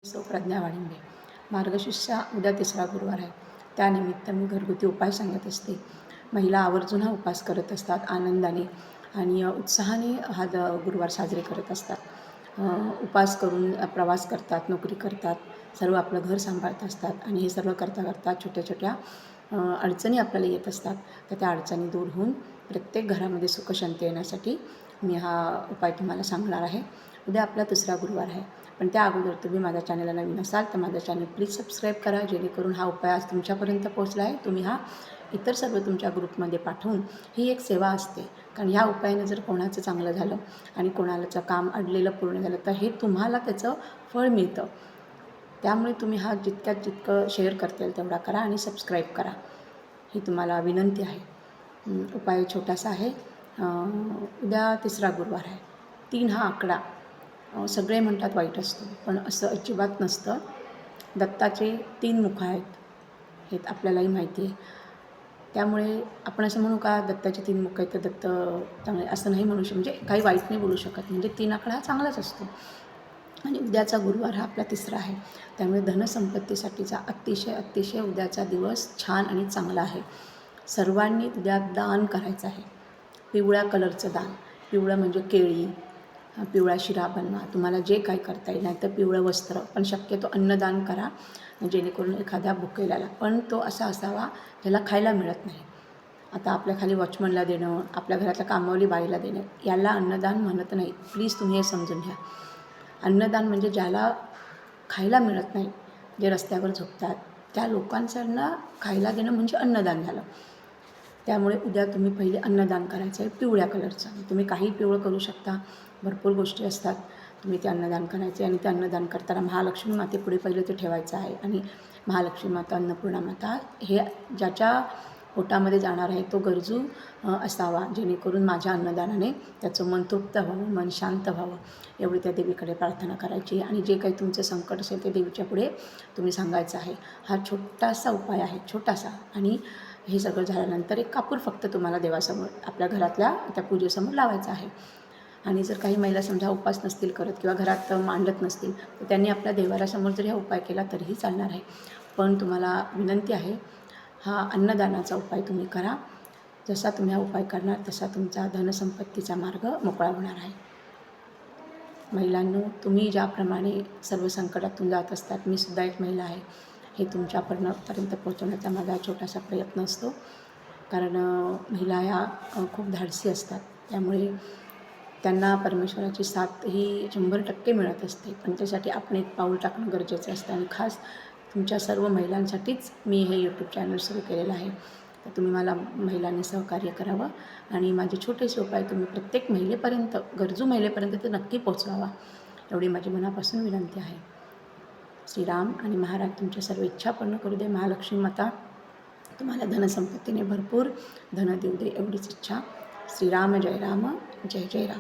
सौ प्रज्ञा वाढिंबे. मार्गशीर्ष उद्या तिसरा गुरुवार आहे. त्यानिमित्त मी घरगुती उपाय सांगत असते. महिला आवर्जून हा उपास करत असतात आनंदाने आणि उत्साहाने हा गुरुवार साजरे करत असतात. उपास करून प्रवास करतात, नोकरी करतात, सर्व आपलं घर सांभाळत असतात आणि हे सर्व करता करता छोट्या छोट्या अडचणी आपल्याला येत असतात. तर त्या अडचणी दूर होऊन प्रत्येक घरामध्ये सुखशांती येण्यासाठी मी हा उपाय तुम्हाला सांगणार आहे. उद्या आपला तिसरा गुरुवार आहे. पण त्या अगोदर तुम्ही माझ्या चॅनलला नवीन असाल तर माझं चॅनल प्लीज सबस्क्राईब करा, जेणेकरून हा उपाय आज तुमच्यापर्यंत पोहोचला आहे. तुम्ही हा इतर सर्व तुमच्या ग्रुपमध्ये पाठवून ही एक सेवा असते. कारण ह्या उपायाने जर कोणाचं चांगलं झालं आणि कोणाचं काम अडलेलं पूर्ण झालं तर हे तुम्हाला त्याचं फळ मिळतं. त्यामुळे तुम्ही हा जितकं शेअर करता येईल तेवढा करा आणि सबस्क्राईब करा, ही तुम्हाला विनंती आहे. उपाय छोटासा आहे. उद्या तिसरा गुरुवार आहे. 3 हा आकडा सगळे म्हणतात वाईट असतो, पण असं अजिबात नसतं. दत्ताचे 3 मुख आहेत, हे आपल्यालाही माहिती आहे. त्यामुळे आपण असं म्हणू का दत्ताचे 3 मुख आहेत तर दत्त चांगले, असं नाही म्हणू शकत. म्हणजे काही वाईट नाही बोलू शकत. म्हणजे 3 आकडा हा चांगलाच असतो आणि उद्याचा गुरुवार हा आपला तिसरा आहे. त्यामुळे धनसंपत्तीसाठीचा अतिशय उद्याचा दिवस छान आणि चांगला आहे. सर्वांनी उद्या दान करायचं आहे. पिवळ्या कलरचं दान. पिवळं म्हणजे केळी, पिवळा शिरा बनवा, तुम्हाला जे काही करता येईल. नाहीतर पिवळं वस्त्र, पण शक्यतो अन्नदान करा, जेणेकरून एखाद्या भुकेल्याला. पण तो असा असावा ज्याला खायला मिळत नाही. आता आपल्या खाली वॉचमनला देणं, आपल्या घरातल्या कामावली बाईला देणं, याला अन्नदान म्हणत नाही. प्लीज तुम्ही हे समजून घ्या. अन्नदान म्हणजे ज्याला खायला मिळत नाही, जे रस्त्यावर झोपतात, त्या लोकांना खायला देणं म्हणजे अन्नदान झालं. त्यामुळे उद्या तुम्ही पहिले अन्नदान करायचं आहे पिवळ्या कलरचं. तुम्ही काही पिवळं करू शकता, भरपूर गोष्टी असतात. तुम्ही ते अन्नदान करायचे आणि ते अन्नदान करताना महालक्ष्मी मातेपुढे पहिलं ते ठेवायचं आहे. आणि महालक्ष्मी माता, अन्नपूर्णा माता, हे ज्याच्या पोटामध्ये जाणार आहे तो गरजू असावा, जेणेकरून माझ्या अन्नदानाने त्याचं मन तृप्त व्हावं, मन शांत व्हावं, एवढी त्या देवीकडे प्रार्थना करायची. आणि जे काही तुमचं संकट असेल ते देवीच्या पुढे तुम्ही सांगायचं आहे. हा छोटासा उपाय आहे, छोटासा. आणि हे सगळं झाल्यानंतर एक कापूर फक्त तुम्हाला देवासमोर, आपल्या घरातल्या त्या पूजेसमोर लावायचा आहे. आणि जर काही महिला समजा उपास नसतील करत किंवा घरात मांडत नसतील तर त्यांनी आपल्या देवाऱ्यासमोर जरी हा उपाय केला तरीही चालणार आहे. पण तुम्हाला विनंती आहे, हा अन्नदानाचा उपाय तुम्ही करा. जसा तुम्ही हा उपाय करणार तसा तुमचा धनसंपत्तीचा मार्ग मोकळा होणार आहे. महिलांनो, तुम्ही ज्याप्रमाणे सर्व संकटातून जात असतात, मी सुद्धा एक महिला आहे, हे तुमच्यापर्यंत पोहोचवण्याचा माझा छोटासा प्रयत्न असतो. कारण महिला ह्या खूप धाडसी असतात. त्यामुळे त्यांना परमेश्वराची साथ ही 100% मिळत असते. पण त्यासाठी आपण एक पाऊल टाकणं गरजेचं असतं. आणि खास तुमच्या सर्व महिलांसाठीच मी हे यूट्यूब चॅनल सुरू केलेलं आहे. तर तुम्ही मला महिलांनी सहकार्य करावं आणि माझे छोटेसे उपाय तुम्ही प्रत्येक महिलेपर्यंत, गरजू महिलेपर्यंत ते नक्की पोचवावा, एवढी माझी मनापासून विनंती आहे. श्रीराम आणि महाराज तुमच्या सर्व इच्छा पूर्ण करू दे. महालक्ष्मी माता तुम्हाला धनसंपत्तीने भरपूर धन देऊ दे, एवढीच इच्छा. श्रीराम जय राम, जय जय राम.